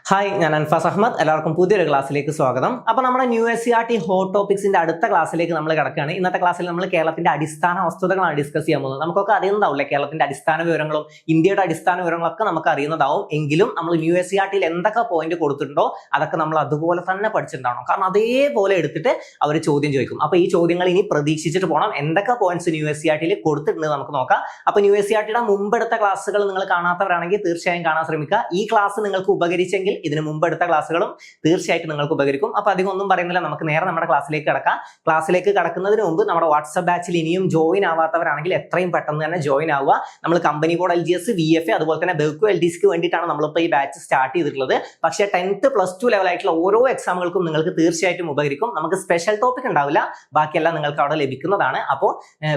Hi, ഞാൻ അൻഫാസ് അഹമ്മദ്. എല്ലാവർക്കും പുതിയൊരു ക്ലാസ്സിലേക്ക് സ്വാഗതം. അപ്പോൾ നമ്മുടെ ന്യൂ SCERT ഹോട്ട് ടോപ്പിക്സിന്റെ അടുത്ത ക്ലാസ്സിലേക്ക് നമ്മൾ കിടക്കുകയാണ്. ഇന്നത്തെ ക്ലാസ്സിൽ നമ്മൾ കേരളത്തിന്റെ അടിസ്ഥാന വസ്തുതകളാണ് ഡിസ്കസ് ചെയ്യാൻ പോകുന്നത്. നമുക്കൊക്കെ അറിയുന്നതാവില്ലേ കേരളത്തിന്റെ അടിസ്ഥാന വിവരങ്ങളും ഇന്ത്യയുടെ അടിസ്ഥാന വിവരങ്ങളൊക്കെ നമുക്ക് അറിയുന്നതാവും. എങ്കിലും നമ്മൾ ന്യൂ SCERTയിൽ എന്തൊക്കെ പോയിന്റ് കൊടുത്തിട്ടുണ്ടോ അതൊക്കെ നമ്മൾ അതുപോലെ തന്നെ പഠിച്ചിട്ടുണ്ടാവണം. കാരണം അതേപോലെ എടുത്തിട്ട് അവർ ചോദ്യം ചോദിക്കും. അപ്പോൾ ഈ ചോദ്യങ്ങൾ ഇനി പ്രതീക്ഷിച്ചിട്ട് പോകണം. എന്തൊക്കെ പോയിന്റ്സ് ന്യൂ SCERTയിൽ കൊടുത്തിട്ടുണ്ട് നമുക്ക് നോക്കാം. അപ്പോൾ ന്യൂ SCERTയുടെ മുമ്പെടുത്ത ക്ലാസ്സുകൾ നിങ്ങൾ കാണാത്തവരാണെങ്കിൽ തീർച്ചയായും കാണാൻ ശ്രമിക്കുക. ഈ ക്ലാസ് നിങ്ങൾക്ക് ഉപകരിച്ചെങ്കിൽ ഇതിന് മുമ്പ് എടുത്ത ക്ലാസ്സുകളും തീർച്ചയായിട്ടും നിങ്ങൾക്ക് ഉപകരിക്കും. അപ്പൊ അധികം ഒന്നും പറയുന്നില്ല, നമുക്ക് നേരെ നമ്മുടെ ക്ലാസ്സിലേക്ക് കടക്കാം. ക്ലാസ്സിലേക്ക് കടക്കുന്നതിന് മുമ്പ് നമ്മുടെ വാട്സ്ആപ്പ് ബാച്ചിൽ ഇനിയും ജോയിൻ ആവാത്തവരാണെങ്കിൽ എത്രയും പെട്ടെന്ന് തന്നെ ജോയിൻ ആവുക. നമ്മൾ കമ്പനി ബോർഡ് LGS, VFA അതുപോലെ തന്നെ ബെവ്കോ LDCക്ക് വേണ്ടിയിട്ടാണ് നമ്മളിപ്പോൾ ഈ ബാച്ച് സ്റ്റാർട്ട് ചെയ്തിട്ടുള്ളത്. പക്ഷേ 10th +2 ലെവലായിട്ടുള്ള ഓരോ എക്സാമുകൾക്കും നിങ്ങൾക്ക് തീർച്ചയായിട്ടും ഉപകരിക്കും. നമുക്ക് സ്പെഷ്യൽ ടോപ്പിക് ഉണ്ടാവില്ല, ബാക്കിയെല്ലാം നിങ്ങൾക്ക് അവിടെ ലഭിക്കുന്നതാണ്. അപ്പോൾ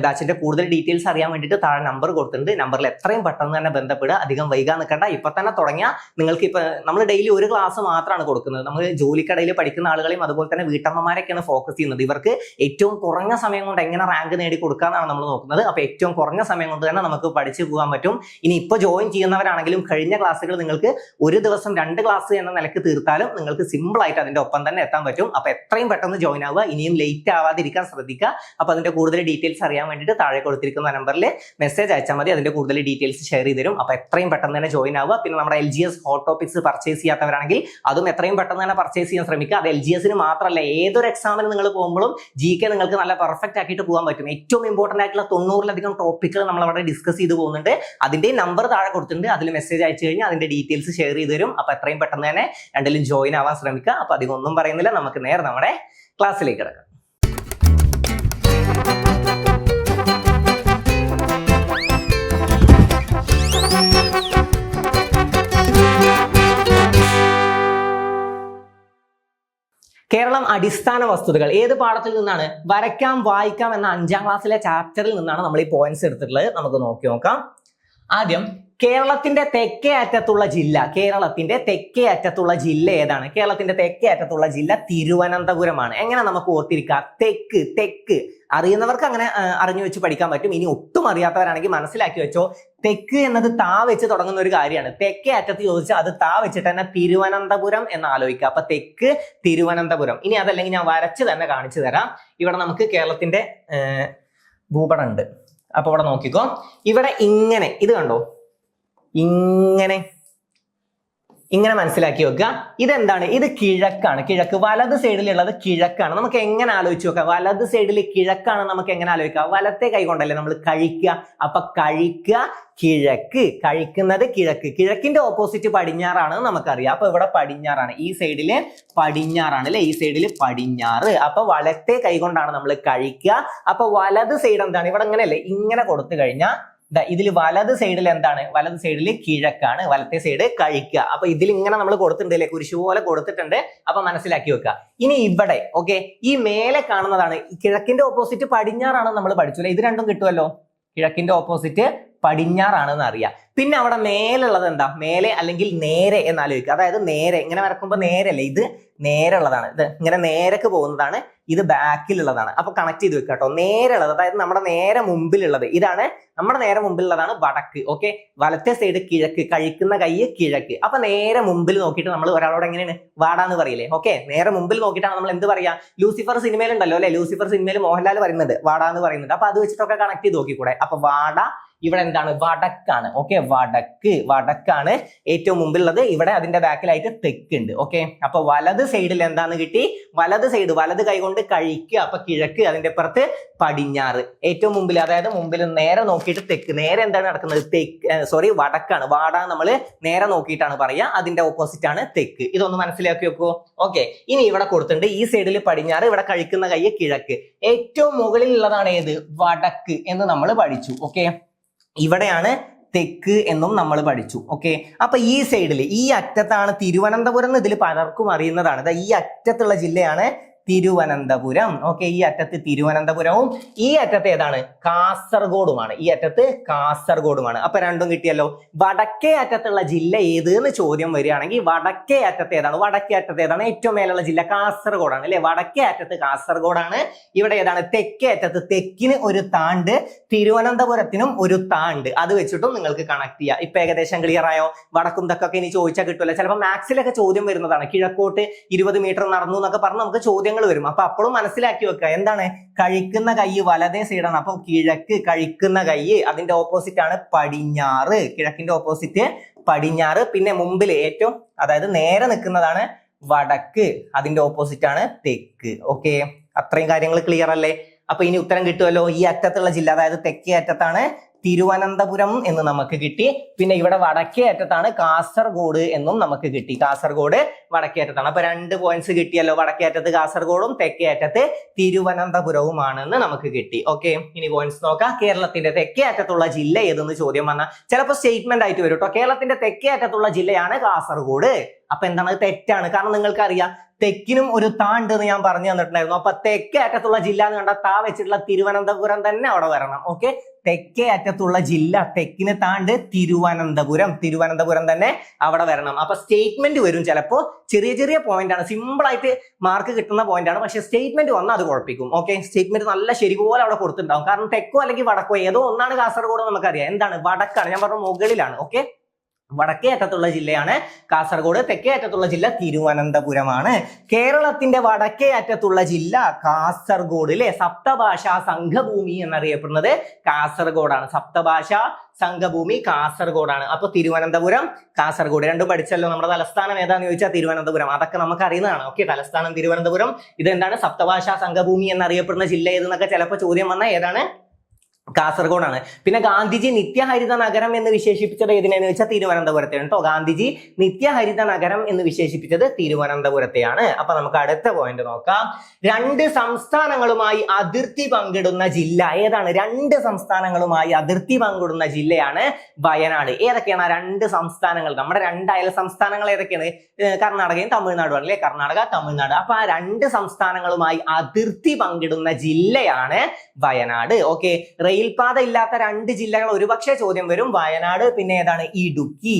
ബാച്ചിന്റെ കൂടുതൽ ഡീറ്റെയിൽസ് അറിയാൻ വേണ്ടിയിട്ട് താഴെ നമ്പർ കൊടുത്തിട്ടുണ്ട്. നമ്പറിൽ എത്രയും പെട്ടെന്ന് തന്നെ ബന്ധപ്പെടുക, അധികം വൈകാൻ നിൽക്കേണ്ട. ഇപ്പൊ തന്നെ തുടങ്ങിയാൽ നിങ്ങൾക്ക് ഇപ്പൊ നമ്മൾ ഡെയിലി ഒരു ക്ലാസ് മാത്രമാണ് കൊടുക്കുന്നത്. നമ്മൾ ജോലിക്കടയിൽ പഠിക്കുന്ന ആളുകളെയും അതുപോലെ തന്നെ വീട്ടമ്മമാരൊക്കെയാണ് ഫോക്കസ് ചെയ്യുന്നത്. ഇവർക്ക് ഏറ്റവും കുറഞ്ഞ സമയം കൊണ്ട് എങ്ങനെ റാങ്ക് നേടി കൊടുക്കാന്നാണ് നമ്മൾ നോക്കുന്നത്. അപ്പൊ ഏറ്റവും കുറഞ്ഞ സമയം കൊണ്ട് തന്നെ നമുക്ക് പഠിച്ചു പോകാൻ പറ്റും. ഇനി ഇപ്പൊ ജോയിൻ ചെയ്യുന്നവരാണെങ്കിലും കഴിഞ്ഞ ക്ലാസ്സുകൾ നിങ്ങൾക്ക് ഒരു ദിവസം 2 ക്ലാസ് എന്ന നിലക്ക് തീർത്താലും നിങ്ങൾക്ക് സിമ്പിൾ ആയിട്ട് അതിന്റെ ഒപ്പം തന്നെ എത്താൻ പറ്റും. അപ്പൊ എത്രയും പെട്ടെന്ന് ജോയിൻ ആവുക, ഇനിയും ലേറ്റ് ആവാതിരിക്കാൻ ശ്രദ്ധിക്കുക. അപ്പൊ അതിന്റെ കൂടുതൽ ഡീറ്റെയിൽസ് അറിയാൻ വേണ്ടിയിട്ട് താഴെ കൊടുത്തിരിക്കുന്ന നമ്പറിൽ മെസ്സേജ് അയച്ചാൽ മതി. അതിന്റെ കൂടുതൽ ഡീറ്റെയിൽസ് ഷെയർ ചെയ്ത് തരും. അപ്പൊ എത്രയും പെട്ടെന്ന് തന്നെ ജോയിൻ ആവുക. പിന്നെ നമ്മുടെ LGS ഹോട്ട് ടോപ്പിക്സ് പർച്ചേസ് ചെയ്യാത്തവരാണെങ്കിൽ അതും എത്രയും പെട്ടെന്ന് തന്നെ പർച്ചേസ് ചെയ്യാൻ ശ്രമിക്കുക. അത് LGSന് മാത്രമല്ല, ഏതൊരു എക്സാമിന് നിങ്ങൾ പോകുമ്പോഴും GK നിങ്ങൾക്ക് നല്ല പെർഫെക്റ്റ് ആക്കിയിട്ട് പോകാൻ പറ്റും. ഏറ്റവും ഇമ്പോർട്ടന്റ് ആയിട്ടുള്ള 90-ലധികം ടോപ്പിക്കുകൾ നമ്മൾ അവിടെ ഡിസ്കസ് ചെയ്ത് പോകുന്നുണ്ട്. അതിന്റെ നമ്പർ താഴെ കൊടുത്തിട്ടുണ്ട്. അതിൽ മെസ്സേജ് അയച്ചു കഴിഞ്ഞാൽ അതിന്റെ ഡീറ്റെയിൽസ് ഷെയർ ചെയ്ത് തരും. അപ്പൊ എത്രയും പെട്ടെന്ന് തന്നെ രണ്ടിലും ജോയിൻ ആവാൻ ശ്രമിക്കുക. അപ്പൊ അധികം ഒന്നും പറയുന്നില്ല, നമുക്ക് നേരെ നമ്മുടെ ക്ലാസ്സിലേക്ക് കിടക്കാം. കേരളം അടിസ്ഥാന വസ്തുതകൾ ഏത് പാഠത്തിൽ നിന്നാണ്? വരയ്ക്കാം വായിക്കാം എന്ന 5ാം ക്ലാസ്സിലെ ചാപ്റ്ററിൽ നിന്നാണ് നമ്മൾ ഈ പോയിന്റ്സ് എടുത്തിട്ടുള്ളത്. നമുക്ക് നോക്കാം. ആദ്യം കേരളത്തിന്റെ തെക്കേ അറ്റത്തുള്ള ജില്ല. കേരളത്തിന്റെ തെക്കേ അറ്റത്തുള്ള ജില്ല ഏതാണ്? കേരളത്തിന്റെ തെക്കേ അറ്റത്തുള്ള ജില്ല തിരുവനന്തപുരമാണ്. എങ്ങനെ നമുക്ക് ഓർത്തിരിക്കാം? തെക്ക് അറിയുന്നവർക്ക് അങ്ങനെ അറിഞ്ഞു വെച്ച് പഠിക്കാൻ പറ്റും. ഇനി ഒട്ടും അറിയാത്തവരാണെങ്കിൽ മനസ്സിലാക്കി വെച്ചോ, തെക്ക് എന്നത് താ വെച്ച് തുടങ്ങുന്ന ഒരു കാര്യമാണ്. തെക്കേ അറ്റത്ത് ചോദിച്ചാൽ അത് താ വെച്ചിട്ട് തന്നെ തിരുവനന്തപുരം എന്ന് ആലോചിക്കുക. അപ്പൊ തെക്ക് തിരുവനന്തപുരം. ഇനി അതല്ലെങ്കിൽ ഞാൻ വരച്ച് തന്നെ കാണിച്ചു തരാം. ഇവിടെ നമുക്ക് കേരളത്തിന്റെ ഭൂപടം ഉണ്ട്. അപ്പൊ ഇവിടെ നോക്കിക്കോ, ഇവിടെ ഇങ്ങനെ ഇത് കണ്ടോ, ഇങ്ങനെ മനസ്സിലാക്കി വെക്കുക. ഇതെന്താണ്? ഇത് കിഴക്കാണ്. കിഴക്ക് വലത് സൈഡിലുള്ളത് കിഴക്കാണ്. നമുക്ക് എങ്ങനെ ആലോചിച്ച് നോക്കാം? വലത് സൈഡിൽ കിഴക്കാണ്. നമുക്ക് എങ്ങനെ ആലോചിക്കാം? വലത്തെ കൈ കൊണ്ടല്ലേ നമ്മൾ കഴിക്കുക. അപ്പൊ കഴിക്കുക കിഴക്ക്, കഴിക്കുന്നത് കിഴക്ക്. കിഴക്കിന്റെ ഓപ്പോസിറ്റ് പടിഞ്ഞാറാണ് നമുക്കറിയാം. അപ്പൊ ഇവിടെ പടിഞ്ഞാറാണ്, ഈ സൈഡില് പടിഞ്ഞാറാണ് അല്ലെ, ഈ സൈഡില് പടിഞ്ഞാറ്. അപ്പൊ വലത്തെ കൈ കൊണ്ടാണ് നമ്മൾ കഴിക്കുക. അപ്പൊ വലത് സൈഡ് എന്താണ്? ഇവിടെ ഇങ്ങനെയല്ലേ, ഇങ്ങനെ കൊടുത്തു കഴിഞ്ഞാൽ ഇതിൽ വലത് സൈഡിൽ എന്താണ്? വലത് സൈഡിൽ കിഴക്കാണ്, വലത്തെ സൈഡ് കഴിക്കുക. അപ്പൊ ഇതിൽ ഇങ്ങനെ നമ്മൾ കൊടുത്തിട്ടുണ്ട് അല്ലെ, കുരിശു പോലെ കൊടുത്തിട്ടുണ്ട്. അപ്പൊ മനസ്സിലാക്കി വെക്കുക. ഇനി ഇവിടെ ഓക്കെ, ഈ മേലെ കാണുന്നതാണ് കിഴക്കിന്റെ ഓപ്പോസിറ്റ് പടിഞ്ഞാറാണ് നമ്മൾ പഠിച്ചു അല്ലെ. ഇത് രണ്ടും കിട്ടുമല്ലോ, കിഴക്കിന്റെ ഓപ്പോസിറ്റ് പടിഞ്ഞാറാണെന്ന് അറിയാം. പിന്നെ അവിടെ മേലുള്ളത് എന്താ? മേലെ അല്ലെങ്കിൽ നേരെ എന്നാലോചിക്കുക. അതായത് നേരെ ഇങ്ങനെ വരക്കുമ്പോൾ നേരെ അല്ലേ, ഇത് നേരെ ഉള്ളതാണ്. ഇത് ഇങ്ങനെ നേരക്ക് പോകുന്നതാണ്, ഇത് ബാക്കിലുള്ളതാണ്. അപ്പൊ കണക്ട് ചെയ്ത് വെക്കുക കേട്ടോ. നേരെ ഉള്ളത്, അതായത് നമ്മുടെ നേരെ മുമ്പിലുള്ളത് ഇതാണ്. നമ്മുടെ നേരെ മുമ്പിലുള്ളതാണ് വടക്ക്. ഓക്കെ, വലത്തെ സൈഡ് കിഴക്ക്, കഴിക്കുന്ന കൈ കിഴക്ക്. അപ്പൊ നേരെ മുമ്പിൽ നോക്കിയിട്ട് നമ്മൾ ഒരാളോട് എങ്ങനെയാണ് വാടാന്ന് പറയില്ലേ? ഓക്കെ, നേരെ മുമ്പിൽ നോക്കിയിട്ടാണ് നമ്മൾ എന്ത് പറയാ? ലൂസിഫർ സിനിമയിലുണ്ടല്ലോ അല്ലെ, ലൂസിഫർ സിനിമയിൽ മോഹൻലാൽ പറയുന്നത് വാടാന്ന് പറയുന്നുണ്ട്. അപ്പൊ അത് വെച്ചിട്ടൊക്കെ കണക്ട് ചെയ്ത് നോക്കിക്കൂടെ? അപ്പൊ വാട ഇവിടെ എന്താണ്? വടക്കാണ്. ഓക്കെ, വടക്കാണ് ഏറ്റവും മുമ്പിലുള്ളത്. ഇവിടെ അതിന്റെ ബാക്കിലായിട്ട് തെക്കുണ്ട്. ഓക്കെ, അപ്പൊ വലത് സൈഡിൽ എന്താന്ന് കിട്ടി? വലത് സൈഡ്, വലത് കൈ കൊണ്ട് കഴിക്കുക. അപ്പൊ കിഴക്ക്, അതിന്റെ പുറത്ത് പടിഞ്ഞാറ്. ഏറ്റവും മുമ്പിൽ, അതായത് മുമ്പിൽ നേരെ നോക്കിയിട്ട് തെക്ക്. നേരെ എന്താണ് നടക്കുന്നത്? വടക്കാണ്. വാട നമ്മള് നേരെ നോക്കിയിട്ടാണ് പറയാ, അതിന്റെ ഓപ്പോസിറ്റ് ആണ് തെക്ക്. ഇതൊന്ന് മനസ്സിലാക്കി വെക്കോ. ഓക്കെ, ഇനി ഇവിടെ കൊടുത്തിട്ടുണ്ട് ഈ സൈഡിൽ പടിഞ്ഞാറ്, ഇവിടെ കഴിക്കുന്ന കൈ കിഴക്ക്. ഏറ്റവും മുകളിൽ ഉള്ളതാണ് ഏത്? വടക്ക് എന്ന് നമ്മൾ പഠിച്ചു. ഓക്കെ, ഇവിടെയാണ് തെക്ക് എന്നും നമ്മൾ പഠിച്ചു. ഓക്കെ, അപ്പൊ ഈ സൈഡിൽ ഈ അറ്റത്താണ് തിരുവനന്തപുരം. ഇതിൽ പലർക്കും അറിയുന്നതാണ്. ഈ അറ്റത്തുള്ള ജില്ലയാണ് തിരുവനന്തപുരം. ഓക്കെ, ഈ അറ്റത്ത് തിരുവനന്തപുരവും ഈ അറ്റത്ത് ഏതാണ്? കാസർഗോഡുമാണ്. ഈ അറ്റത്ത് കാസർഗോഡുമാണ്. അപ്പൊ രണ്ടും കിട്ടിയല്ലോ. വടക്കേ അറ്റത്തുള്ള ജില്ല ഏത് എന്ന് ചോദ്യം വരികയാണെങ്കിൽ വടക്കേ അറ്റത്ത് ഏതാണ്? വടക്കേ അറ്റത്ത് ഏതാണ്? ഏറ്റവും മേലുള്ള ജില്ല കാസർഗോഡാണ് അല്ലെ? വടക്കേ അറ്റത്ത് കാസർഗോഡാണ്. ഇവിടെ ഏതാണ്? തെക്കേ അറ്റത്ത്. തെക്കിന് ഒരു താണ്ട്, തിരുവനന്തപുരത്തിനും ഒരു താണ്ട്. അത് വെച്ചിട്ടും നിങ്ങൾക്ക് കണക്ട് ചെയ്യാം. ഇപ്പൊ ഏകദേശം ക്ലിയർ ആയോ? വടക്കും തെക്കൊക്കെ ഇനി ചോദിച്ചാൽ കിട്ടുമല്ലോ. ചിലപ്പോൾ മാത്സിലൊക്കെ ചോദ്യം വരുന്നതാണ്. കിഴക്കോട്ട് 20 മീറ്റർ നടന്നു എന്നൊക്കെ പറഞ്ഞ് നമുക്ക് ചോദ്യങ്ങൾ വരും. അപ്പൊ അപ്പോഴും മനസ്സിലാക്കി വെക്കുക. എന്താണ്? കഴിക്കുന്ന കൈ വലതേ സൈഡാണ്. അപ്പൊ കിഴക്ക്, കഴിക്കുന്ന കൈ. അതിന്റെ ഓപ്പോസിറ്റ് ആണ് പടിഞ്ഞാറ്. കിഴക്കിന്റെ ഓപ്പോസിറ്റ് പടിഞ്ഞാറ്. പിന്നെ മുമ്പിൽ ഏറ്റവും, അതായത് നേരെ നിൽക്കുന്നതാണ് വടക്ക്. അതിന്റെ ഓപ്പോസിറ്റ് ആണ് തെക്ക്. ഓക്കെ, അത്രയും കാര്യങ്ങൾ ക്ലിയർ അല്ലേ? അപ്പൊ ഇനി ഉത്തരം കിട്ടുമല്ലോ. ഈ അറ്റത്തുള്ള ജില്ല, അതായത് തെക്കേ അറ്റത്താണ് തിരുവനന്തപുരം എന്ന് നമുക്ക് കിട്ടി. പിന്നെ ഇവിടെ വടക്കേ അറ്റത്താണ് കാസർഗോഡ് എന്നും നമുക്ക് കിട്ടി. കാസർഗോഡ് വടക്കേ അറ്റത്താണ്. അപ്പൊ 2 പോയിന്റ്സ് കിട്ടിയല്ലോ. വടക്കേ അറ്റത്ത് കാസർഗോഡും തെക്കേ അറ്റത്ത് തിരുവനന്തപുരവുമാണെന്ന് നമുക്ക് കിട്ടി. ഓക്കെ, ഇനി പോയിന്റ്സ് നോക്കാം. കേരളത്തിന്റെ തെക്കേ അറ്റത്തുള്ള ജില്ല ഏതെന്ന് ചോദ്യം വന്നാൽ ചിലപ്പോൾ സ്റ്റേറ്റ്മെന്റ് ആയിട്ട് വരും കേട്ടോ. കേരളത്തിന്റെ തെക്കേ അറ്റത്തുള്ള ജില്ലയാണ് കാസർഗോഡ്. അപ്പൊ എന്താണ്? തെറ്റാണ്. കാരണം നിങ്ങൾക്ക് അറിയാം തെക്കിനും ഒരു താണ്ട് എന്ന് ഞാൻ പറഞ്ഞു തന്നിട്ടുണ്ടായിരുന്നു. അപ്പൊ തെക്കേ അറ്റത്തുള്ള ജില്ല എന്ന് കണ്ട താ വെച്ചിട്ടുള്ള തിരുവനന്തപുരം തന്നെ അവിടെ വരണം. ഓക്കെ, തെക്കേ അറ്റത്തുള്ള ജില്ല, തെക്കിന് താണ്ട് തിരുവനന്തപുരം, തിരുവനന്തപുരം തന്നെ അവിടെ വരണം. അപ്പൊ സ്റ്റേറ്റ്മെന്റ് വരും. ചിലപ്പോ ചെറിയ ചെറിയ പോയിന്റ് ആണ്, സിമ്പിൾ ആയിട്ട് മാർക്ക് കിട്ടുന്ന പോയിന്റ് ആണ്. പക്ഷെ സ്റ്റേറ്റ്മെന്റ് വന്നാൽ അത് കുഴപ്പിക്കും. ഓക്കെ, സ്റ്റേറ്റ്മെന്റ് നല്ല ശരിപോലെ അവിടെ കൊടുത്തിട്ടുണ്ടാവും. കാരണം തെക്കോ അല്ലെങ്കിൽ വടക്കോ ഏതോ ഒന്നാണ് കാസർഗോഡ് നമുക്കറിയാം. എന്താണ്? വടക്കാണ്. ഞാൻ പറഞ്ഞ മുകളിലാണ്. ഓക്കെ, വടക്കേ അറ്റത്തുള്ള ജില്ലയാണ് കാസർഗോഡ്. തെക്കേ അറ്റത്തുള്ള ജില്ല തിരുവനന്തപുരമാണ്. കേരളത്തിന്റെ വടക്കേ അറ്റത്തുള്ള ജില്ല കാസർഗോഡ് അല്ലെ? സപ്തഭാഷാ സംഘഭൂമി എന്നറിയപ്പെടുന്നത് കാസർഗോഡാണ്. സപ്തഭാഷാ സംഘഭൂമി കാസർഗോഡാണ്. അപ്പൊ തിരുവനന്തപുരം, കാസർഗോഡ് രണ്ടും പഠിച്ചല്ലോ. നമ്മുടെ തലസ്ഥാനം ഏതാന്ന് ചോദിച്ചാൽ തിരുവനന്തപുരം. അതൊക്കെ നമുക്ക് അറിയുന്നതാണ്. ഓക്കെ, തലസ്ഥാനം തിരുവനന്തപുരം. ഇതെന്താണ്? സപ്തഭാഷാ സംഘഭൂമി എന്നറിയപ്പെടുന്ന ജില്ല ഏതെന്നൊക്കെ ചിലപ്പോൾ ചോദ്യം വന്നാൽ ഏതാണ്? കാസർഗോഡാണ്. പിന്നെ ഗാന്ധിജി നിത്യഹരിത നഗരം എന്ന് വിശേഷിപ്പിച്ചത് ഏതിനെന്ന് വെച്ചാൽ തിരുവനന്തപുരത്തെയാണ് കേട്ടോ. ഗാന്ധിജി നിത്യഹരിത നഗരം എന്ന് വിശേഷിപ്പിച്ചത് തിരുവനന്തപുരത്തെയാണ്. അപ്പൊ നമുക്ക് അടുത്ത പോയിന്റ് നോക്കാം. 2 സംസ്ഥാനങ്ങളുമായി അതിർത്തി പങ്കിടുന്ന ജില്ല ഏതാണ്? 2 സംസ്ഥാനങ്ങളുമായി അതിർത്തി പങ്കിടുന്ന ജില്ലയാണ് വയനാട്. ഏതൊക്കെയാണ് ആ 2 സംസ്ഥാനങ്ങൾ? നമ്മുടെ 2 അയൽ സംസ്ഥാനങ്ങൾ ഏതൊക്കെയാണ്? കർണാടകയും തമിഴ്നാടുമാണ് അല്ലെ? കർണാടക, തമിഴ്നാട്. അപ്പൊ ആ 2 സംസ്ഥാനങ്ങളുമായി അതിർത്തി പങ്കിടുന്ന ജില്ലയാണ് വയനാട്. ഓക്കെ, റെയിൽപാത ഇല്ലാത്ത 2 ജില്ലകൾ ഒരുപക്ഷെ ചോദ്യം വരും. വയനാട്, പിന്നെ ഏതാണ്? ഇടുക്കി.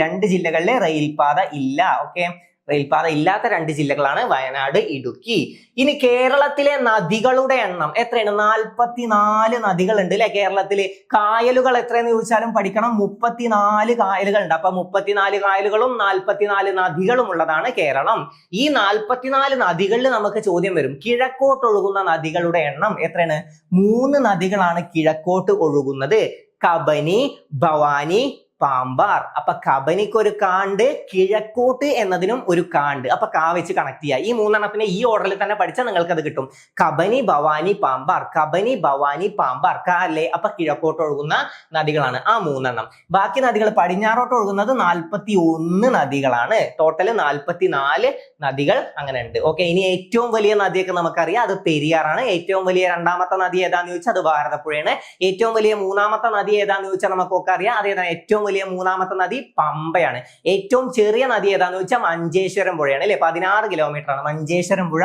2 ജില്ലകളിലെ റെയിൽപാത ഇല്ല. ഓക്കെ, റെയിൽപാത ഇല്ലാത്ത 2 ജില്ലകളാണ് വയനാട്, ഇടുക്കി. ഇനി കേരളത്തിലെ നദികളുടെ എണ്ണം എത്രയാണ്? 44 നദികളുണ്ട് അല്ലെ കേരളത്തില്. കായലുകൾ എത്രയെന്ന് ചോദിച്ചാലും പഠിക്കണം. 34 കായലുകൾ ഉണ്ട്. അപ്പൊ 34 കായലുകളും 44 നദികളും ഉള്ളതാണ് കേരളം. ഈ 44 നദികളിൽ നമുക്ക് ചോദ്യം വരും. കിഴക്കോട്ട് ഒഴുകുന്ന നദികളുടെ എണ്ണം എത്രയാണ്? 3 നദികളാണ് കിഴക്കോട്ട് ഒഴുകുന്നത്. കബനി, ഭവാനി, പാമ്പാർ. അപ്പൊ കബനിക്ക് ഒരു കാണ്ട്, കിഴക്കോട്ട് എന്നതിനും ഒരു കാണ്ട്. അപ്പൊ കാ വെച്ച് കണക്ട് ചെയ്യുക. ഈ 3 എണ്ണത്തിന് ഈ ഓർഡറിൽ തന്നെ പഠിച്ചാൽ നിങ്ങൾക്ക് അത് കിട്ടും. കബനി, ഭവാനി, പാമ്പാർ. കബനി, ഭവാനി, പാമ്പാർ. കാ അല്ലേ? അപ്പൊ കിഴക്കോട്ട് ഒഴുകുന്ന നദികളാണ് ആ 3 എണ്ണം. ബാക്കി നദികൾ പടിഞ്ഞാറോട്ട് ഒഴുകുന്നത് 41 നദികളാണ്. ടോട്ടല് 44 നദികൾ അങ്ങനെ ഉണ്ട്. ഓക്കെ, ഇനി ഏറ്റവും വലിയ നദിയൊക്കെ നമുക്കറിയാം. അത് പെരിയാറാണ്. ഏറ്റവും വലിയ 2ാമത്തെ നദി ഏതാന്ന് ചോദിച്ചാൽ അത് ഭാരതപ്പുഴയാണ്. ഏറ്റവും വലിയ 3ാമത്തെ നദി ഏതാന്ന് ചോദിച്ചാൽ നമുക്കൊക്കെ അറിയാം. അതേതാണ്? ഏറ്റവും വലിയ 3ാമത്തെ നദി പമ്പയാണ്. ഏറ്റവും ചെറിയ നദി ഏതാന്ന് ചോദിച്ചാൽ മഞ്ചേശ്വരം പുഴയാണ് അല്ലെ? 16 കിലോമീറ്റർ ആണ് മഞ്ചേശ്വരം പുഴ.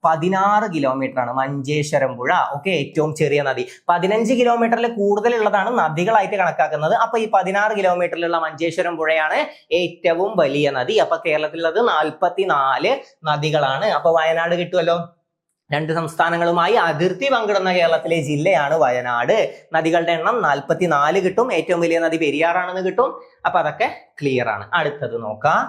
16 കിലോമീറ്റർ ആണ് മഞ്ചേശ്വരം പുഴ. ഓക്കെ, ഏറ്റവും ചെറിയ നദി. 15 കിലോമീറ്ററിൽ കൂടുതലുള്ളതാണ് നദികളായിട്ട് കണക്കാക്കുന്നത്. അപ്പൊ ഈ 16 കിലോമീറ്ററിലുള്ള മഞ്ചേശ്വരം പുഴയാണ് ഏറ്റവും വലിയ നദി. അപ്പൊ കേരളത്തിലുള്ളത് 44 നദികളാണ്. അപ്പൊ വയനാട് കിട്ടുമല്ലോ. 2 സംസ്ഥാനങ്ങളുമായി അതിർത്തി പങ്കിടുന്ന കേരളത്തിലെ ജില്ലയാണ് വയനാട്. നദികളുടെ എണ്ണം 44 കിട്ടും. ഏറ്റവും വലിയ നദി പെരിയാറാണെന്ന് കിട്ടും. അപ്പൊ അതൊക്കെ ക്ലിയർ ആണ്. അടുത്തത് നോക്കാം.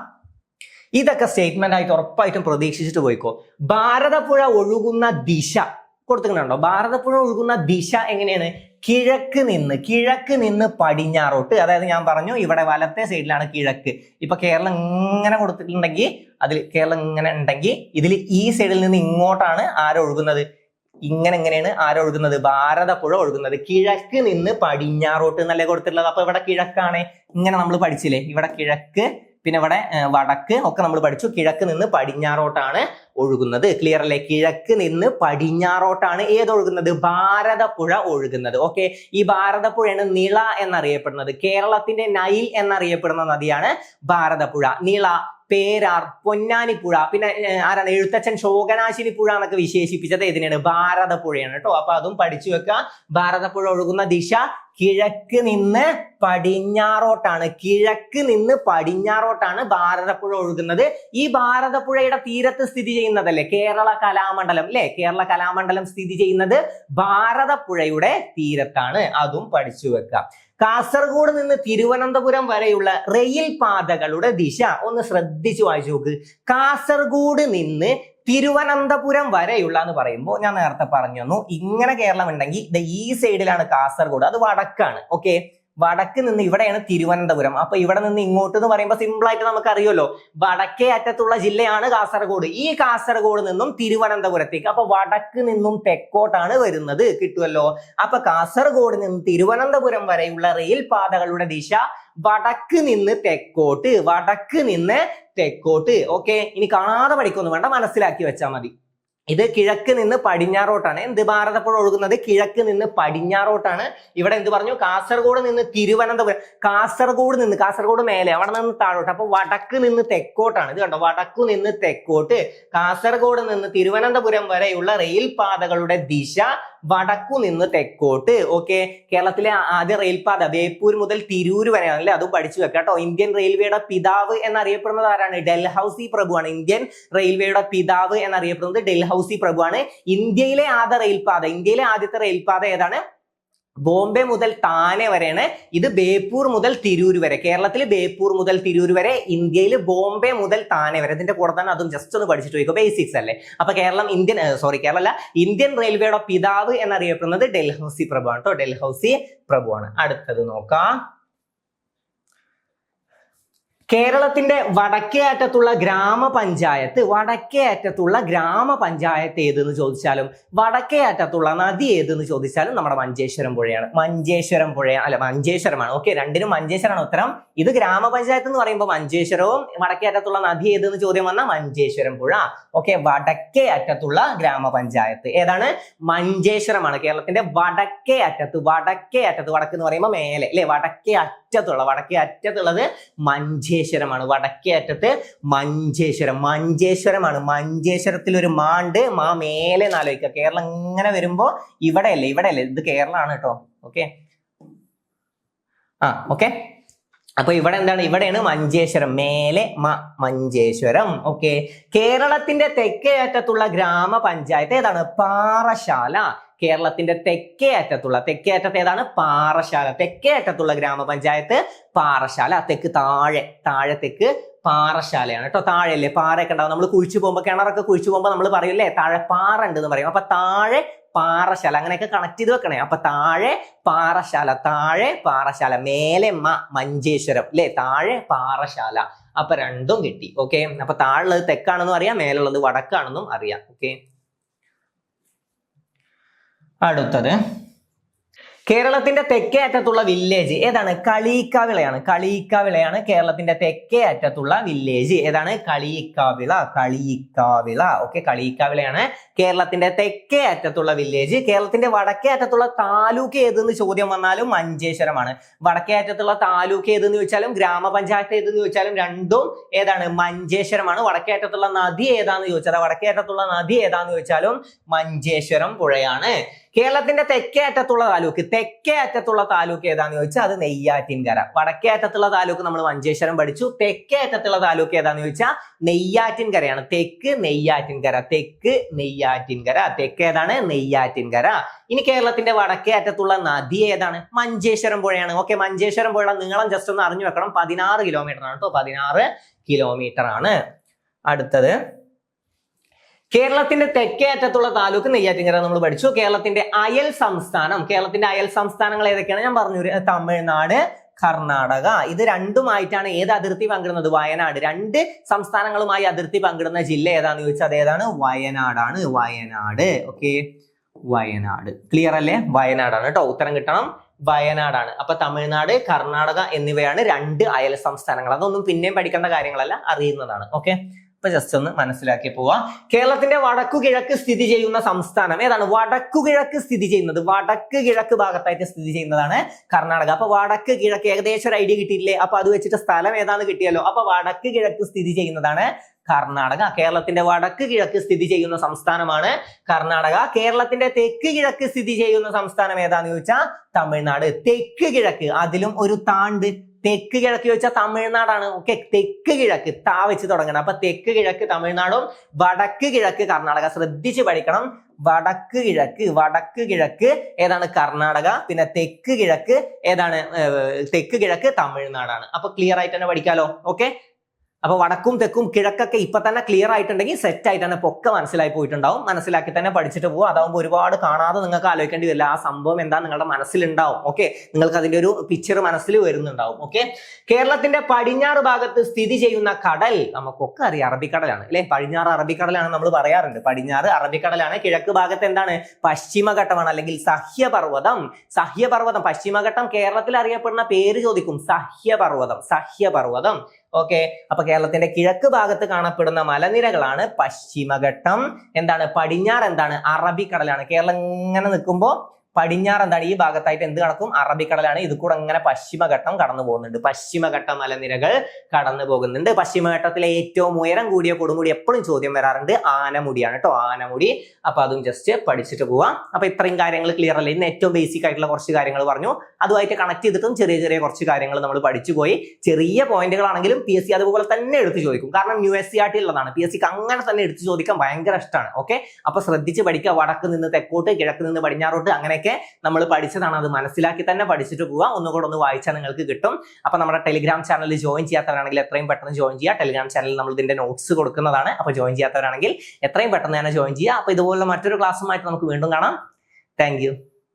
ഇതൊക്കെ സ്റ്റേറ്റ്മെന്റ് ആയിട്ട് ഉറപ്പായിട്ടും പ്രതീക്ഷിച്ചിട്ട് പോയിക്കോ. ഭാരതപ്പുഴ ഒഴുകുന്ന ദിശ കൊടുത്തിട്ടുണ്ടോ? ഭാരതപ്പുഴ ഒഴുകുന്ന ദിശ എങ്ങനെയാണ്? കിഴക്ക് നിന്ന് പടിഞ്ഞാറോട്ട്. അതായത് ഞാൻ പറഞ്ഞു ഇവിടെ വലത്തെ സൈഡിലാണ് കിഴക്ക്. ഇപ്പൊ കേരളം ഇങ്ങനെ കൊടുത്തിട്ടുണ്ടെങ്കിൽ, അതിൽ കേരളം ഇങ്ങനെ ഉണ്ടെങ്കിൽ ഇതിൽ ഈ സൈഡിൽ നിന്ന് ഇങ്ങോട്ടാണ് ആരൊഴുകുന്നത്? എങ്ങനെയാണ് ആരൊഴുകുന്നത്? ഭാരതപ്പുഴ ഒഴുകുന്നത് കിഴക്ക് നിന്ന് പടിഞ്ഞാറോട്ട് എന്നല്ലേ കൊടുത്തിട്ടുള്ളത്. അപ്പൊ ഇവിടെ കിഴക്കാണ്. ഇങ്ങനെ നമ്മൾ പഠിച്ചില്ലേ? ഇവിടെ കിഴക്ക്, പിന്നെ ഇവിടെ വടക്ക് ഒക്കെ നമ്മൾ പഠിച്ചു. കിഴക്ക് നിന്ന് പടിഞ്ഞാറോട്ടാണ് ഒഴുകുന്നത്. ക്ലിയർ അല്ലേ? കിഴക്ക് നിന്ന് പടിഞ്ഞാറോട്ടാണ് ഏതൊഴുകുന്നത്? ഭാരതപ്പുഴ ഒഴുകുന്നത്. ഓക്കെ, ഈ ഭാരതപ്പുഴയാണ് നിള എന്നറിയപ്പെടുന്നത്. കേരളത്തിന്റെ നൈൽ എന്നറിയപ്പെടുന്ന നദിയാണ് ഭാരതപ്പുഴ. നിള, പേരാർ, പൊന്നാനിപ്പുഴ, പിന്നെ ആരാണ് എഴുത്തച്ഛൻ ശോകനാശിനി പുഴ എന്നൊക്കെ വിശേഷിപ്പിച്ചത് ഏതിനാണ്? ഭാരതപ്പുഴയാണ് കേട്ടോ. അപ്പൊ അതും പഠിച്ചു വെക്കുക. ഭാരതപ്പുഴ ഒഴുകുന്ന ദിശ കിഴക്ക് നിന്ന് പടിഞ്ഞാറോട്ടാണ്. കിഴക്ക് നിന്ന് പടിഞ്ഞാറോട്ടാണ് ഭാരതപ്പുഴ ഒഴുകുന്നത്. ഈ ഭാരതപ്പുഴയുടെ തീരത്ത് സ്ഥിതി ചെയ്യുന്നതല്ലേ കേരള കലാമണ്ഡലം, അല്ലെ? കേരള കലാമണ്ഡലം സ്ഥിതി ചെയ്യുന്നത് ഭാരതപ്പുഴയുടെ തീരത്താണ്. അതും പഠിച്ചു വെക്കാം. കാസർഗോഡ് നിന്ന് തിരുവനന്തപുരം വരെയുള്ള റെയിൽ പാതകളുടെ ദിശ ഒന്ന് ശ്രദ്ധിച്ചു വായിച്ചു നോക്ക്. കാസർഗോഡ് നിന്ന് തിരുവനന്തപുരം വരെയുള്ള എന്ന് പറയുമ്പോൾ ഞാൻ നേരത്തെ പറഞ്ഞു തന്നു, ഇങ്ങനെ കേരളം ഉണ്ടെങ്കിൽ ഈ സൈഡിലാണ് കാസർഗോഡ്, അത് വടക്കാണ്. ഓക്കെ, വടക്ക് നിന്ന് ഇവിടെയാണ് തിരുവനന്തപുരം. അപ്പൊ ഇവിടെ നിന്ന് ഇങ്ങോട്ട് എന്ന് പറയുമ്പോൾ സിമ്പിൾ ആയിട്ട് നമുക്ക് അറിയുമല്ലോ, വടക്കേ അറ്റത്തുള്ള ജില്ലയാണ് കാസർഗോഡ്. ഈ കാസർഗോഡ് നിന്നും തിരുവനന്തപുരത്തേക്ക്, അപ്പൊ വടക്ക് നിന്നും തെക്കോട്ടാണ് വരുന്നത്. കിട്ടുമല്ലോ. അപ്പൊ കാസർഗോഡ് നിന്ന് തിരുവനന്തപുരം വരെയുള്ള റെയിൽ പാതകളുടെ ദിശ വടക്ക് നിന്ന് തെക്കോട്ട്, വടക്ക് നിന്ന് തെക്കോട്ട്. ഓക്കെ, ഇനി കാണാതെ പഠിക്കൊന്നും വേണ്ട, മനസ്സിലാക്കി വെച്ചാൽ മതി. ഇത് കിഴക്ക് നിന്ന് പടിഞ്ഞാറോട്ടാണ്. എന്ത്? ഭാരതപ്പുഴ ഒഴുകുന്നത് കിഴക്ക് നിന്ന് പടിഞ്ഞാറോട്ടാണ്. ഇവിടെ എന്ത് പറഞ്ഞു? കാസർഗോഡ് നിന്ന് തിരുവനന്തപുരം, കാസർഗോഡ് മേലെ, അവിടെ നിന്ന് താഴോട്ട്. അപ്പൊ വടക്ക് നിന്ന് തെക്കോട്ടാണ്. ഇത് കണ്ടോ, വടക്കു നിന്ന് തെക്കോട്ട്. കാസർഗോഡ് നിന്ന് തിരുവനന്തപുരം വരെയുള്ള റെയിൽ പാതകളുടെ ദിശ വടക്കു നിന്ന് തെക്കോട്ട്. ഓക്കെ, കേരളത്തിലെ ആദ്യ റെയിൽപാത ബേപ്പൂർ മുതൽ തിരൂർ വരെയാണ്, അല്ലെ? അതും പഠിച്ചു വെക്കാം കേട്ടോ. ഇന്ത്യൻ റെയിൽവേയുടെ പിതാവ് എന്നറിയപ്പെടുന്നത് ആരാണ്? ഡൽഹൌസി പ്രഭുവാണ്. ഇന്ത്യൻ റെയിൽവേയുടെ പിതാവ് എന്നറിയപ്പെടുന്നത് ഡൽഹൌസി പ്രഭുവാണ്. ഇന്ത്യയിലെ ആദ്യത്തെ റെയിൽപാത ഏതാണ്? ബോംബെ മുതൽ താനെ വരെയാണ്. ഇത് ബേപ്പൂർ മുതൽ തിരൂർ വരെ. കേരളത്തിൽ ബേപ്പൂർ മുതൽ തിരൂർ വരെ, ഇന്ത്യയിൽ ബോംബെ മുതൽ താനെ വരെ. ഇതിന്റെ കൂടെ തന്നെ അതും ജസ്റ്റ് ഒന്ന് പഠിച്ചിട്ട് പോയിക്കോ, ബേസിക്സ് അല്ലേ. അപ്പൊ ഇന്ത്യൻ റെയിൽവേയുടെ പിതാവ് എന്നറിയപ്പെടുന്നത് ഡൽഹൌസി പ്രഭുവാണ് കേട്ടോ. ഡൽഹൌസി പ്രഭുവാണ്. അടുത്തത് നോക്കാം. കേരളത്തിന്റെ വടക്കേ അറ്റത്തുള്ള ഗ്രാമപഞ്ചായത്ത് ഏതെന്ന് ചോദിച്ചാലും, വടക്കേ അറ്റത്തുള്ള നദി ഏതെന്ന് ചോദിച്ചാലും നമ്മുടെ മഞ്ചേശ്വരം പുഴയാണ്. മഞ്ചേശ്വരമാണ്. ഓക്കെ, രണ്ടിനും മഞ്ചേശ്വരമാണ് ഉത്തരം. ഇത് ഗ്രാമപഞ്ചായത്ത് എന്ന് പറയുമ്പോൾ മഞ്ചേശ്വരവും, വടക്കേ അറ്റത്തുള്ള നദി ഏതെന്ന് ചോദ്യം വന്നാൽ മഞ്ചേശ്വരം പുഴ. ഓക്കെ, വടക്കേ അറ്റത്തുള്ള ഗ്രാമപഞ്ചായത്ത് ഏതാണ്? മഞ്ചേശ്വരമാണ്. കേരളത്തിന്റെ വടക്കേ അറ്റത്ത്, വടക്ക് എന്ന് പറയുമ്പോൾ മേലെ, അല്ലെ? വടക്കേ അറ്റത്തുള്ളത് മഞ്ചേശ്വരമാണ്. വടക്കേ അറ്റത്ത് മഞ്ചേശ്വരമാണ്. മഞ്ചേശ്വരത്തിൽ ഒരു മാണ്ട്, മേലെ ആലോചിക്കുക. കേരളം ഇങ്ങനെ വരുമ്പോ ഇവിടെയല്ലേ, ഇത് കേരളമാണ് കേട്ടോ. Okay, okay. അപ്പൊ ഇവിടെ എന്താണ്? ഇവിടെയാണ് മഞ്ചേശ്വരം, മേലെ മഞ്ചേശ്വരം. ഓക്കെ, കേരളത്തിന്റെ തെക്കേ അറ്റത്തുള്ള ഗ്രാമപഞ്ചായത്ത് ഏതാണ്? പാറശാല. കേരളത്തിന്റെ തെക്കേ അറ്റത്ത് ഏതാണ്? പാറശാല. തെക്കേ അറ്റത്തുള്ള ഗ്രാമപഞ്ചായത്ത് പാറശാല. താഴെ തെക്ക് പാറശാലയാണ് കേട്ടോ. താഴെയല്ലേ പാറയൊക്കെ ഉണ്ടാവും. നമ്മൾ കുഴിച്ചു പോകുമ്പോൾ, കിണറൊക്കെ കുഴിച്ചു പോകുമ്പോൾ നമ്മൾ പറയൂല്ലേ, താഴെ പാറ ഉണ്ട് എന്ന് പറയും. അപ്പൊ താഴെ പാറശാല, അങ്ങനെയൊക്കെ കണക്ട് ചെയ്ത് വെക്കണേ. അപ്പൊ താഴെ പാറശാല, മേലെ മഞ്ചേശ്വരം, അല്ലെ? താഴെ പാറശാല. അപ്പൊ രണ്ടും കിട്ടി. ഓക്കെ, അപ്പൊ താഴെയുള്ളത് തെക്കാണെന്നും അറിയാം, മേലുള്ളത് വടക്കാണെന്നും അറിയാം. ഓക്കെ, അടുത്തത് കേരളത്തിന്റെ തെക്കേ അറ്റത്തുള്ള വില്ലേജ് ഏതാണ്? കളിയിക്കാവിളയാണ് കേരളത്തിന്റെ തെക്കേ അറ്റത്തുള്ള വില്ലേജ്. ഏതാണ്? കളിയിക്കാവിള. ഓക്കെ, കളിയിക്കാവിളയാണ് കേരളത്തിന്റെ തെക്കേ അറ്റത്തുള്ള വില്ലേജ്. കേരളത്തിന്റെ വടക്കേ അറ്റത്തുള്ള താലൂക്ക് ഏതെന്ന് ചോദ്യം വന്നാലും മഞ്ചേശ്വരമാണ്. വടക്കേ അറ്റത്തുള്ള താലൂക്ക് ഏതെന്ന് ചോദിച്ചാലും ഗ്രാമപഞ്ചായത്ത് ഏതെന്ന് ചോദിച്ചാലും രണ്ടും ഏതാണ്? മഞ്ചേശ്വരമാണ്. വടക്കേ അറ്റത്തുള്ള നദി ഏതാന്ന് ചോദിച്ചാലും മഞ്ചേശ്വരം പുഴയാണ്. കേരളത്തിന്റെ തെക്കേ അറ്റത്തുള്ള താലൂക്ക് ഏതാന്ന് ചോദിച്ചാൽ അത് നെയ്യാറ്റിൻകര. വടക്കേ അറ്റത്തുള്ള താലൂക്ക് നമ്മൾ മഞ്ചേശ്വരം പഠിച്ചു. തെക്കേ അറ്റത്തുള്ള താലൂക്ക് ഏതാന്ന് ചോദിച്ചാൽ നെയ്യാറ്റിൻകരയാണ്. തെക്ക് നെയ്യാറ്റിൻകര. തെക്ക് ഏതാണ്? നെയ്യാറ്റിൻകര. ഇനി കേരളത്തിന്റെ വടക്കേ അറ്റത്തുള്ള നദി ഏതാണ്? മഞ്ചേശ്വരം പുഴയാണ്. ഓക്കെ, മഞ്ചേശ്വരം പുഴ നീളം ജസ്റ്റ് ഒന്ന് അറിഞ്ഞു വെക്കണം, 16 കിലോമീറ്റർ ആണ് കേട്ടോ. 16 കിലോമീറ്റർ ആണ്. അടുത്തത് കേരളത്തിന്റെ തെക്കേ അറ്റത്തുള്ള താലൂക്ക് നെയ്യാറ്റിൻകര നമ്മൾ പഠിച്ചു. കേരളത്തിന്റെ അയൽ സംസ്ഥാനങ്ങൾ ഏതൊക്കെയാണ് ഞാൻ പറഞ്ഞു. തമിഴ്നാട്, കർണാടക. ഇത് രണ്ടുമായിട്ടാണ് ഏത് അതിർത്തി പങ്കിടുന്നത്? വയനാട്. രണ്ട് സംസ്ഥാനങ്ങളുമായി അതിർത്തി പങ്കിടുന്ന ജില്ല ഏതാന്ന് ചോദിച്ചാൽ അതേതാണ്? വയനാടാണ്. ഓക്കെ, വയനാട്. ക്ലിയർ അല്ലേ? വയനാടാണ് കേട്ടോ. ഉത്തരം കിട്ടണം, വയനാടാണ്. അപ്പൊ തമിഴ്നാട്, കർണാടക എന്നിവയാണ് രണ്ട് അയൽ സംസ്ഥാനങ്ങൾ. അതൊന്നും പിന്നെയും പഠിക്കേണ്ട കാര്യങ്ങളല്ല, അറിയുന്നതാണ്. ഓക്കെ, ഇപ്പൊ ജസ്റ്റ് ഒന്ന് മനസ്സിലാക്കി പോവാം. കേരളത്തിന്റെ വടക്കു കിഴക്ക് സ്ഥിതി ചെയ്യുന്ന സംസ്ഥാനം ഏതാണ്? വടക്കു കിഴക്ക് സ്ഥിതി ചെയ്യുന്നത്, വടക്ക് കിഴക്ക് ഭാഗത്തായിട്ട് സ്ഥിതി ചെയ്യുന്നതാണ് കർണാടക. അപ്പൊ വടക്ക് കിഴക്ക് ഏകദേശം ഒരു ഐഡിയ കിട്ടിയില്ലേ? അപ്പൊ അത് വെച്ചിട്ട് സ്ഥലം ഏതാന്ന് കിട്ടിയല്ലോ. അപ്പൊ വടക്ക് കിഴക്ക് സ്ഥിതി ചെയ്യുന്നതാണ് കർണാടക. കേരളത്തിന്റെ വടക്ക് കിഴക്ക് സ്ഥിതി ചെയ്യുന്ന സംസ്ഥാനമാണ് കർണാടക. കേരളത്തിന്റെ തെക്ക് കിഴക്ക് സ്ഥിതി ചെയ്യുന്ന സംസ്ഥാനം ഏതാന്ന് ചോദിച്ചാൽ തമിഴ്നാട്. തെക്ക് കിഴക്ക്, അതിലും ഒരു താണ്ട്. തെക്ക് കിഴക്ക് ചോദിച്ചാൽ തമിഴ്നാടാണ്. ഓക്കെ, തെക്ക് കിഴക്ക് താ വെച്ച് തുടങ്ങണം. അപ്പൊ തെക്ക് കിഴക്ക് തമിഴ്നാടും വടക്ക് കിഴക്ക് കർണാടക. ശ്രദ്ധിച്ച് പഠിക്കണം. വടക്ക് കിഴക്ക് ഏതാണ്? കർണാടക. പിന്നെ തെക്ക് കിഴക്ക് ഏതാണ്? തെക്ക് കിഴക്ക് തമിഴ്നാടാണ്. അപ്പൊ ക്ലിയർ ആയിട്ട് തന്നെ പഠിക്കാലോ. ഓക്കെ, അപ്പൊ വടക്കും തെക്കും കിഴക്കൊക്കെ ഇപ്പൊ തന്നെ ക്ലിയർ ആയിട്ടുണ്ടെങ്കിൽ സെറ്റ് ആയിട്ട് തന്നെ പൊക്കെ മനസ്സിലായി പോയിട്ടുണ്ടാവും. മനസ്സിലാക്കി തന്നെ പഠിച്ചിട്ട് പോകും. അതാവുമ്പോൾ ഒരുപാട് കാണാതെ നിങ്ങൾക്ക് ആലോചിക്കേണ്ടി വരില്ല. ആ സംഭവം എന്താ നിങ്ങളുടെ മനസ്സിലുണ്ടാവും. ഓക്കെ, നിങ്ങൾക്ക് അതിന്റെ ഒരു പിക്ചർ മനസ്സിൽ വരുന്നുണ്ടാവും. ഓക്കെ, കേരളത്തിന്റെ പടിഞ്ഞാറ് ഭാഗത്ത് സ്ഥിതി ചെയ്യുന്ന കടൽ നമുക്കൊക്കെ അറിയാം, അറബിക്കടലാണ് അല്ലെ? പടിഞ്ഞാറ് അറബിക്കടലാണ് നമ്മൾ പറയാറുണ്ട്. പടിഞ്ഞാറ് അറബിക്കടലാണ്. കിഴക്ക് ഭാഗത്ത് എന്താണ്? പശ്ചിമഘട്ടമാണ്, അല്ലെങ്കിൽ സഹ്യപർവ്വതം. പശ്ചിമഘട്ടം കേരളത്തിൽ അറിയപ്പെടുന്ന പേര് ചോദിക്കും. സഹ്യപർവ്വതം. ഓക്കെ, അപ്പൊ കേരളത്തിന്റെ കിഴക്ക് ഭാഗത്ത് കാണപ്പെടുന്ന മലനിരകളാണ് പശ്ചിമഘട്ടം. എന്താണ്? പടിഞ്ഞാറ് എന്താണ്? അറബിക്കടലാണ്. കേരളം ഇങ്ങനെ നിൽക്കുമ്പോൾ പടിഞ്ഞാറ് എന്താണ്? ഈ ഭാഗത്തായിട്ട് എന്ത് കണക്കും? അറബിക്കടലാണ്. ഇത് കൂടെ ഇങ്ങനെ പശ്ചിമഘട്ടം കടന്നു പോകുന്നുണ്ട്. പശ്ചിമഘട്ട മലനിരകൾ കടന്നു പോകുന്നുണ്ട്. പശ്ചിമഘട്ടത്തിലെ ഏറ്റവും ഉയരം കൂടിയ കൊടുമുടി എപ്പോഴും ചോദ്യം വരാറുണ്ട്. ആനമുടിയാണ് കേട്ടോ, ആനമുടി. അപ്പൊ അതും ജസ്റ്റ് പഠിച്ചിട്ട് പോവാം. അപ്പൊ ഇത്രയും കാര്യങ്ങൾ ക്ലിയർ അല്ലേ? ഇന്ന് ഏറ്റവും ബേസിക് ആയിട്ടുള്ള കുറച്ച് കാര്യങ്ങൾ പറഞ്ഞു. അതുമായിട്ട് കണക്ട് ചെയ്തിട്ടും ചെറിയ കുറച്ച് കാര്യങ്ങൾ നമ്മൾ പഠിച്ചു പോയി. ചെറിയ പോയിന്റുകളാണെങ്കിലും PSC അതുപോലെ തന്നെ എടുത്ത് ചോദിക്കും. കാരണം USCRT ഉള്ളതാണ്. PSCക്ക് അങ്ങനെ തന്നെ എടുത്ത് ചോദിക്കാൻ ഭയങ്കര ഇഷ്ടമാണ്. ഓക്കെ, അപ്പൊ ശ്രദ്ധിച്ച് പഠിക്കുക. വടക്ക് നിന്ന് തെക്കോട്ട്, കിഴക്ക് നിന്ന് പടിഞ്ഞാറോട്ട്, അങ്ങനെയൊക്കെ നമ്മൾ പഠിച്ചതാണ്. അത് മനസ്സിലാക്കി തന്നെ പഠിച്ചിട്ട് പോവുക. ഒന്നുകൂടെ ഒന്ന് വായിച്ചാൽ നിങ്ങൾക്ക് കിട്ടും. അപ്പൊ നമ്മുടെ ടെലിഗ്രാം ചാനലിൽ ജോയിൻ ചെയ്യാത്തവരാണെങ്കിൽ എത്രയും പെട്ടെന്ന് ജോയിൻ ചെയ്യുക. ടെലിഗ്രാം ചാനലിൽ നമ്മൾ ഇതിന്റെ നോട്ട്സ് കൊടുക്കുന്നതാണ്. അപ്പൊ ജോയിൻ ചെയ്യാത്തവരാണെങ്കിൽ എത്രയും പെട്ടെന്ന് തന്നെ ജോയിൻ ചെയ്യുക. അപ്പൊ ഇതുപോലെ മറ്റൊരു ക്ലാസ്സുമായിട്ട് നമുക്ക് വീണ്ടും കാണാം. Thank you.